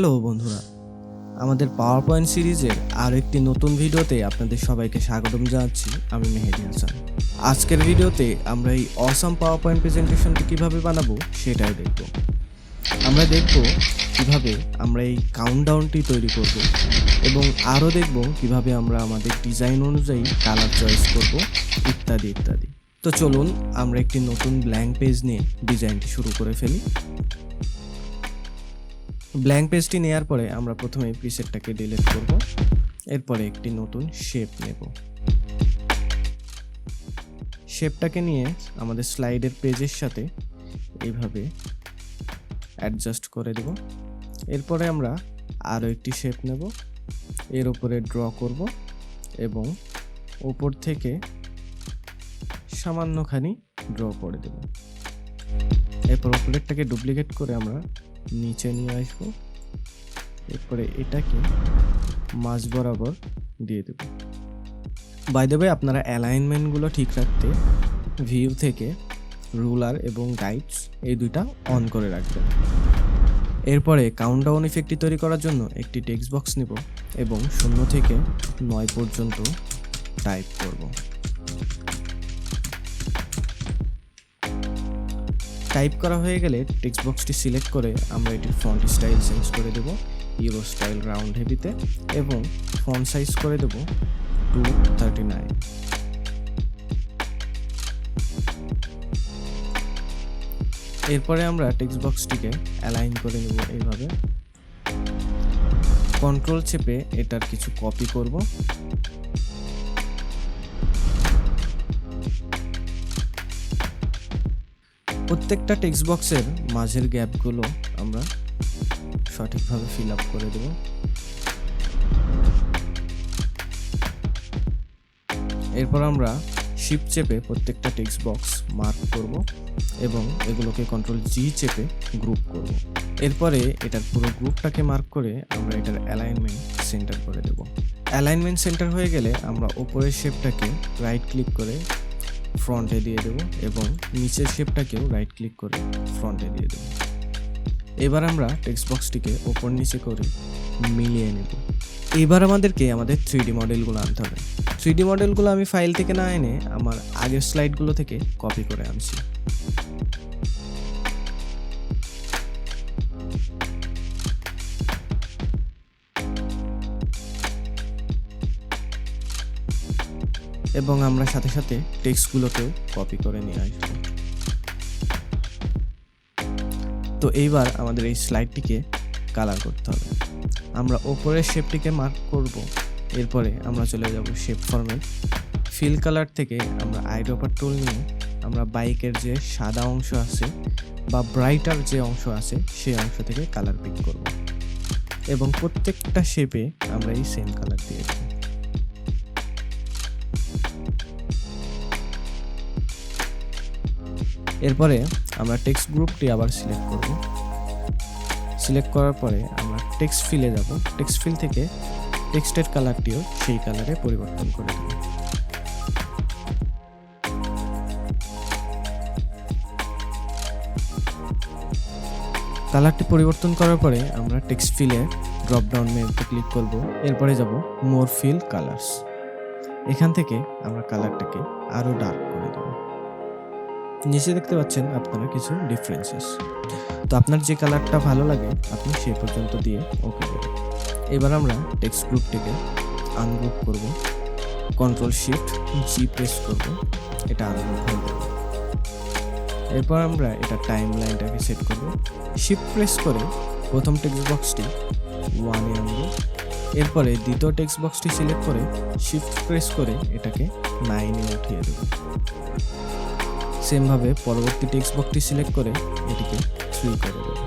Hello বন্ধুরা, আমাদের power point সিরিজের আর একটি নতুন ভিডিওতে আপনাদের সবাইকে স্বাগতম জানাচ্ছি। আমি মেহেদি হাসান। আজকের ভিডিওতে আমরা এই অসাম পাওয়ার পয়েন্ট প্রেজেন্টেশনটি কীভাবে বানাবো সেটাই দেখব। আমরা দেখব কিভাবে আমরা এই কাউন্টডাউনটি তৈরি করব এবং আরও দেখব কিভাবে আমরা আমাদের ডিজাইন অনুযায়ী কালার চয়েস করব ইত্যাদি ইত্যাদি। তো চলুন আমরা একটি নতুন ব্ল্যাঙ্ক পেজ নিয়ে ডিজাইনটি শুরু করে ফেলি। ব্ল্যাঙ্ক পেজটি নেওয়ার পরে আমরা প্রথমে প্রিসেটটাকে ডিলিট করব, এরপরে একটি নতুন শেপ নেব। শেপটাকে নিয়ে আমাদের স্লাইডের পেজের সাথে এইভাবে অ্যাডজাস্ট করে দেব। এরপরে আমরা আরও একটি শেপ নেব, এর উপরে ড্র করব এবং উপর থেকে সামান্যখানি ড্র করে দেব। এরপর উপরেরটাকে ডুপ্লিকেট করে আমরা নিচে নিয়ে আসবো, এরপরে এটাকে মাঝ বরাবর দিয়ে দেব। বাই দ্য ওয়ে, আপনারা অ্যালাইনমেন্টগুলো ঠিক রাখতে ভিউ থেকে রুলার এবং গাইডস এই দুইটা অন করে রাখবেন। এরপরে কাউন্টডাউন ইফেক্টটি তৈরি করার জন্য একটি টেক্সট বক্স নেব এবং 0 থেকে 9 পর্যন্ত টাইপ করব। টাইপ করা হয়ে গেলে টেক্সট বক্সটি সিলেক্ট করে আমরা এটির ফন্ট স্টাইল চেঞ্জ করে দেব ইউরো স্টাইল রাউন্ড হেভিতে এবং ফন্ট সাইজ করে দেব 239। এরপরে আমরা টেক্সট বক্সটিকে অ্যালাইন করে নেব এইভাবে। কন্ট্রোল চেপে এটার কিছু কপি করব। প্রত্যেকটা টেক্সট বক্সের মাঝের গ্যাপগুলো আমরা সঠিকভাবে ফিল আপ করে দেব। এরপর আমরা শিফট চেপে প্রত্যেকটা টেক্সট বক্স মার্ক করব এবং এগুলোকে কন্ট্রোল জি চেপে গ্রুপ করব। এরপরে এটার পুরো গ্রুপটাকে মার্ক করে আমরা এটার অ্যালাইনমেন্ট সেন্টার করে দেব। অ্যালাইনমেন্ট সেন্টার হয়ে গেলে আমরা উপরের শেপটাকে রাইট ক্লিক করে ফ্রন্টে দিয়ে দেব এবং নিচের শেপটাকেও রাইট ক্লিক করে ফ্রন্টে দিয়ে দেব। এবার আমরা টেক্সট বক্সটিকে ওপর নিচে করে মিলিয়ে নেব। এবার আমাদেরকে আমাদের 3D মডেলগুলো আনতে হবে। 3D মডেলগুলো আমি ফাইল থেকে না এনে আমার আগের স্লাইডগুলো থেকে কপি করে আনছি। এবং আমরা সাথে সাথে টেক্সটগুলোকেও কপি করে নিয়ে আসব। তো এইবার আমাদের এই স্লাইডটিকে কালার করতে হবে। আমরা ওপরের শেপটিকে মার্ক করব, এরপরে আমরা চলে যাব শেপ ফরম্যাট। ফিল কালার থেকে আমরা আইড্রপার টুল নিয়ে আমরা বাইকের যে সাদা অংশ আছে বা ব্রাইটার যে অংশ আছে সেই অংশ থেকে কালার পিক করব এবং প্রত্যেকটা শেপে আমরা এই সেম কালার দিয়ে দেব। এরপরে আমরা টেক্সট গ্রুপটি আবার সিলেক্ট করব। সিলেক্ট করার পরে আমরা টেক্সট ফিলে যাব। টেক্সট ফিল থেকে টেক্সটের কালারটিও সেই কালারে পরিবর্তন করে দেব। কালারটি পরিবর্তন করার পরে আমরা টেক্সট ফিলে ড্রপ ডাউন মেনুতে ক্লিক করব। এরপরে যাব মোর ফিল কালার্স। এখান থেকে আমরা কালারটাকে আরও ডার্ক করে দেব। নিচে দেখতে পাচ্ছেন আপনারা কিছু ডিফারেন্সেস। তো আপনার যে কালারটা ভালো লাগে আপনি সেই পর্যন্ত দিয়ে ওকে দেবেন। এবার আমরা টেক্সট গ্রুপটিকে আনগ্রুপ করব। কন্ট্রোল শিফট জি প্রেস করব, এটা আনগ্রুপ হয়ে যাবে। এরপর আমরা এটা টাইম লাইনটাকে সেট করব। শিফট প্রেস করে প্রথম টেক্সট বক্সটি 1-এ আনব। এরপরে দ্বিতীয় টেক্সট বক্সটি সিলেক্ট করে শিফট প্রেস করে এটাকে 9-এ উঠিয়ে দেব। সেমভাবে পরবর্তী টেক্সট বক্সটি সিলেক্ট করে এটিকে 3 করে দেব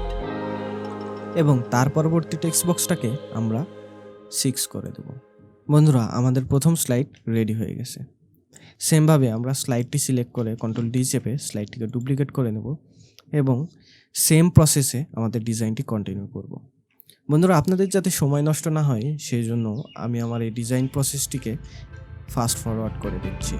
এবং তার পরবর্তী টেক্সট বক্সটাকে আমরা 6 করে দেব। বন্ধুরা, আমাদের প্রথম স্লাইড রেডি হয়ে গেছে। সেমভাবে আমরা স্লাইডটি সিলেক্ট করে কন্ট্রোল ডি চেপে স্লাইডটিকে ডুপ্লিকেট করে নেব এবং সেম প্রসেসে আমাদের ডিজাইনটি কন্টিনিউ করব। বন্ধুরা, আপনাদের যাতে সময় নষ্ট না হয় সেই জন্য আমি আমার এই ডিজাইন প্রসেসটিকে ফাস্ট ফরওয়ার্ড করে দিচ্ছি।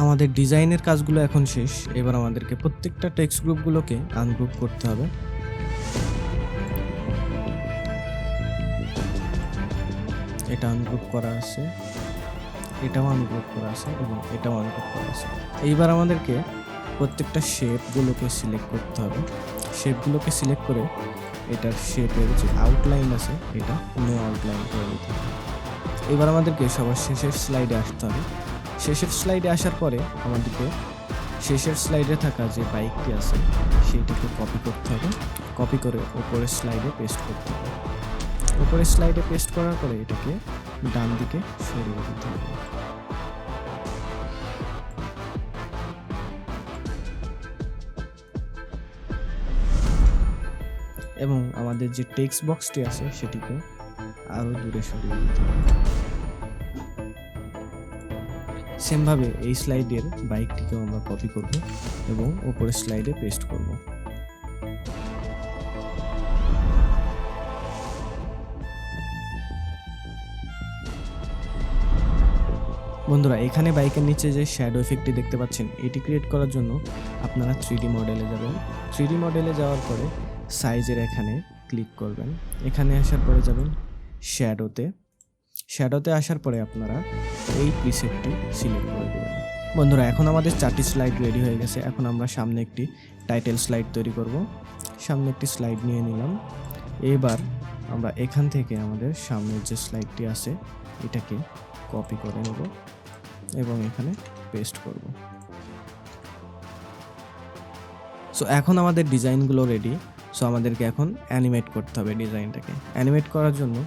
আমাদের ডিজাইনের কাজগুলো এখন শেষ। এবার আমাদেরকে প্রত্যেকটা টেক্সট গ্রুপগুলোকে আনগ্রুপ করতে হবে। এটা আনগ্রুপ করা আছে, এটাও আনগ্রুপ করা আছে এবং এটাও আনগ্রুপ করা আছে। এইবার আমাদেরকে প্রত্যেকটা শেপগুলোকে সিলেক্ট করতে হবে। শেপগুলোকে সিলেক্ট করে এটার শেপের যে আউটলাইন আছে এটা নো আউটলাইন করে দিতে হবে। এবার আমাদেরকে সবার শেষের স্লাইডে আসতে হবে। শেষের স্লাইডে আসার পরে আমাদেরকে শেষের স্লাইডে থাকা যে বাইকটি আছে সেইটাকে কপি করতে হবে। কপি করে উপরের স্লাইডে পেস্ট করতে হবে। উপরের স্লাইডে পেস্ট করার পরে এটাকে ডান দিকে সরিয়ে দিতে হবে। এবং আমাদের যে টেক্সট বক্সটি আছে সেটিকে আরো দূরে সরিয়ে দিতে হবে। সেমভাবে এই স্লাইডের বাইকটিকেও আমরা কপি করব এবং উপরের স্লাইডে পেস্ট করব। বন্ধুরা, এখানে বাইকের নিচে যে শ্যাডো ইফেক্টটি দেখতে পাচ্ছেন এটি ক্রিয়েট করার জন্য আপনারা 3D মডেলে যাবেন। 3D মডেলে যাওয়ার পরে সাইজের এখানে ক্লিক করবেন। এখানে আসার পরে যাবেন শ্যাডোতে। শ্যাডোতে আসার পরে আপনারা এই প্রিসেটটি সিলেক্ট করে দেবেন। বন্ধুরা, এখন আমাদের 4টি স্লাইড রেডি হয়ে গেছে। এখন আমরা সামনে একটি টাইটেল স্লাইড তৈরি করব। সামনে একটি স্লাইড নিয়ে নিলাম। এবার আমরা এখান থেকে আমাদের সামনের যে স্লাইডটি আছে এটাকে কপি করে নেব এবং এখানে পেস্ট করব। সো এখন আমাদের ডিজাইনগুলো রেডি। সো আমাদেরকে এখন অ্যানিমেট করতে হবে ডিজাইনটাকে। অ্যানিমেট করার জন্য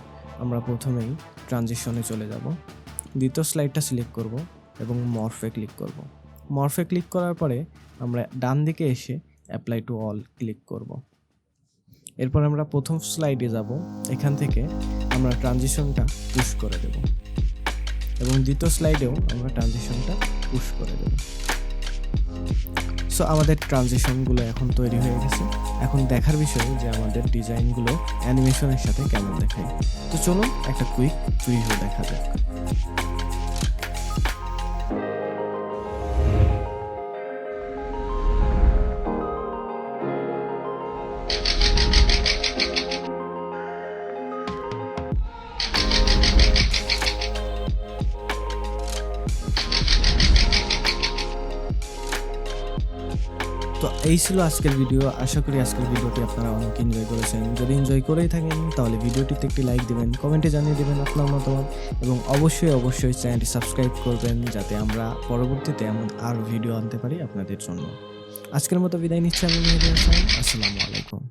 আমরা প্রথমেই ট্রানজিশনে চলে যাব। দ্বিতীয় স্লাইডটা সিলেক্ট করব এবং মরফে ক্লিক করব। মরফে ক্লিক করার পরে আমরা ডান দিকে এসে অ্যাপ্লাই টু অল ক্লিক করব। এরপর আমরা প্রথম স্লাইডে যাব। এখান থেকে আমরা ট্রানজিশনটা পুশ করে দেব এবং দ্বিতীয় স্লাইডেও আমরা ট্রানজিশনটা পুশ করে দেব। সো আমাদের ট্রানজিশনগুলো এখন তৈরি হয়ে গেছে। এখন দেখার বিষয় যে আমাদের ডিজাইনগুলো অ্যানিমেশনের সাথে কেমন দেখায়। তো চলুন একটা কুইক প্রিভিউ দেখা যাক। তো এই ছিল আজকের ভিডিও। আশা করি আজকের ভিডিওটি আপনারা অনেক এনজয় করেছেন। যদি এনজয় করেই থাকেন তাহলে ভিডিওটিতে একটি লাইক দেবেন, কমেন্টে জানিয়ে দেবেন আপনার মতামত এবং অবশ্যই চ্যানেলটি সাবস্ক্রাইব করবেন যাতে আমরা পরবর্তীতে এমন আর ভিডিও আনতে পারি আপনাদের জন্য। আজকের মতো বিদায় নিচ্ছি আমি। আসসালামু আলাইকুম।